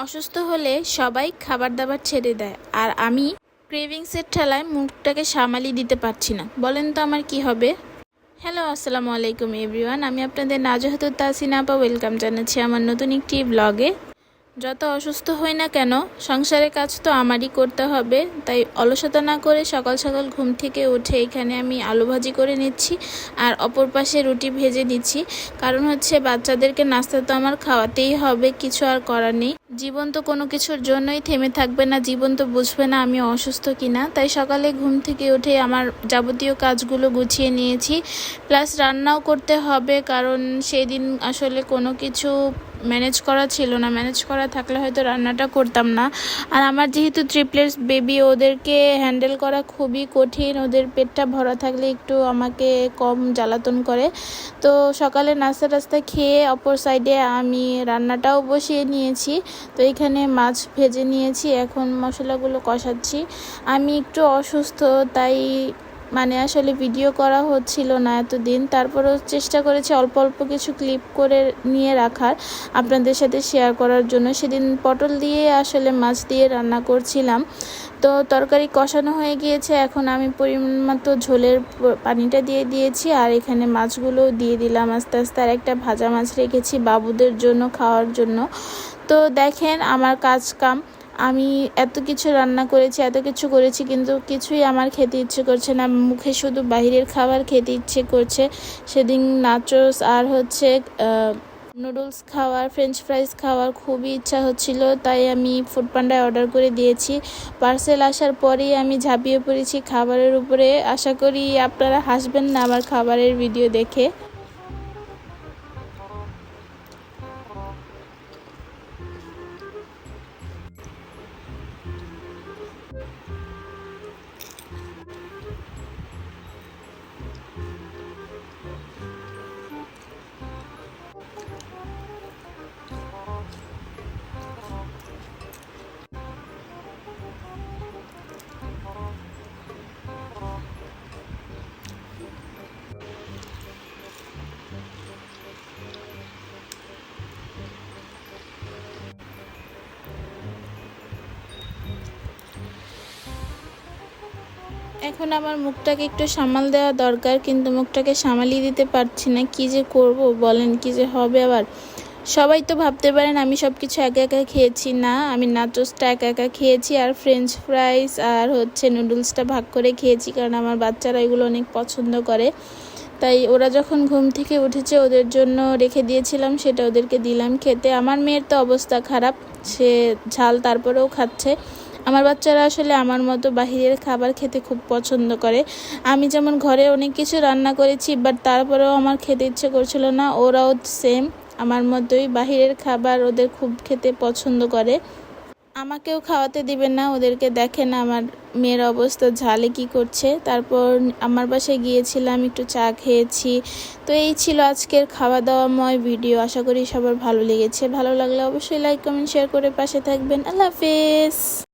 অসুস্থ হলে সবাই খাবার দাবার ছেড়ে দেয়, আর আমি ক্রেভিংসের ঠেলায় মুখটাকে সামালি দিতে পারছি না। বলেন তো আমার কি হবে? হ্যালো, আসসালামু আলাইকুম এভরিওয়ান। আমি আপনাদের নাজহাতুত তাহসিন আপা ওয়েলকাম জানাচ্ছি আমার নতুন একটি ব্লগে। যত অসুস্থ হই না কেন, সংসারের কাজ তো আমারই করতে হবে, তাই অলসতা না করে সকাল সকাল ঘুম থেকে উঠে এখানে আমি আলু ভাজি করে নিচ্ছি আর অপর পাশে রুটি ভেজে নিচ্ছি। কারণ হচ্ছে বাচ্চাদেরকে নাস্তা তো আমার খাওয়াতেই হবে, কিছু আর করার নেই। জীবন তো কোনো কিছুর জন্যই থেমে থাকবে না, জীবন তো বুঝবে না আমি অসুস্থ কিনা। তাই সকালে ঘুম থেকে উঠে আমার যাবতীয় কাজগুলো গুছিয়ে নিয়েছি, প্লাস রান্নাও করতে হবে, কারণ সেই দিন আসলে কোনো কিছু ম্যানেজ করা ছিল না। ম্যানেজ করা থাকলে হয়তো রান্নাটা করতাম না। আর আমার যেহেতু ট্রিপলেটস বেবি, ওদেরকে হ্যান্ডেল করা খুবই কঠিন। ওদের পেটটা ভরা থাকলে একটু আমাকে কম জ্বালাতন করে। তো সকালে নাস্তা টাস্তা খেয়ে অপর সাইডে আমি রান্নাটাও বসিয়ে নিয়েছি। তো এখানে মাছ ভেজে নিয়েছি, এখন মশলাগুলো কষাচ্ছি। আমি একটু অসুস্থ, তাই আসলে ভিডিও করা হচ্ছিল না এতদিন। তারপরেও চেষ্টা করেছি অল্প অল্প কিছু ক্লিপ করে নিয়ে রাখার, আপনাদের সাথে শেয়ার করার জন্য। সেদিন পটল দিয়ে আসলে মাছ দিয়ে রান্না করছিলাম। তো তরকারি কষানো হয়ে গিয়েছে, এখন আমি পরিমাণ মতো ঝোলের পানিটা দিয়ে দিয়েছি আর এখানে মাছগুলো দিয়ে দিলাম আস্তে আস্তে। আর একটা ভাজা মাছ রেখেছি বাবুদের জন্য খাওয়ার জন্য। তো দেখেন আমার কাজ কাম, আমি এত কিছু রান্না করেছি, এত কিছু করেছি, কিন্তু কিছুই আমার খেতে ইচ্ছে করছে না। মুখে শুধু বাইরের খাবার খেতে ইচ্ছে করছে। সেদিন নাচোস আর নুডলস খাওয়ার, ফ্রেঞ্চ ফ্রাইজ খাওয়ার খুবই ইচ্ছা হচ্ছিল, তাই আমি ফুড পান্ডায় অর্ডার করে দিয়েছি। পার্সেল আসার পরেই আমি ঝাঁপিয়ে পড়েছি খাবারের উপরে। আশা করি আপনারা হাসবেন না আমার খাবারের ভিডিও দেখে। এখন আমার মুখটাকে একটু সামাল দেওয়া দরকার, কিন্তু মুখটাকে সামালিয়ে দিতে পারছি না। কি যে করব বলেন, কি যে হবে আবার। সবাই তো ভাবতে পারেন আমি সব কিছু একা একা খেয়েছি। না, আমি নাচোসটা একা একা খেয়েছি আর ফ্রেঞ্চ ফ্রাইস আর নুডলসটা ভাগ করে খেয়েছি, কারণ আমার বাচ্চারা এগুলো অনেক পছন্দ করে। তাই ওরা যখন ঘুম থেকে উঠেছে ওদের জন্য রেখে দিয়েছিলাম, সেটা ওদেরকে দিলাম খেতে। আমার মেয়ের তো অবস্থা খারাপ, সে ঝাল তারপরেও খাচ্ছে। আমার বাচ্চারা আসলে আমার মতো বাহিরের খাবার খেতে খুব পছন্দ করে। আমি যেমন ঘরে অনেক কিছু রান্না করেছি, বাট তারপরেও আমার খেতে ইচ্ছে করছিল না। ওরাও সেম আমার মতোই, বাহিরের খাবার ওদের খুব খেতে পছন্দ করে। আমাকেও খাওয়াতে দিবেন না ওদেরকে। দেখেন আমার মেয়ের অবস্থা ঝালে কি করছে। তারপর আমার বাসায় গিয়েছিলাম, একটু চা খেয়েছি। তো এই ছিল আজকের খাওয়া দাওয়াময় ভিডিও। আশা করি সবার ভালো লেগেছে। ভালো লাগলে অবশ্যই লাইক কমেন্ট শেয়ার করে পাশে থাকবেন। আল্লাহ হাফেজ।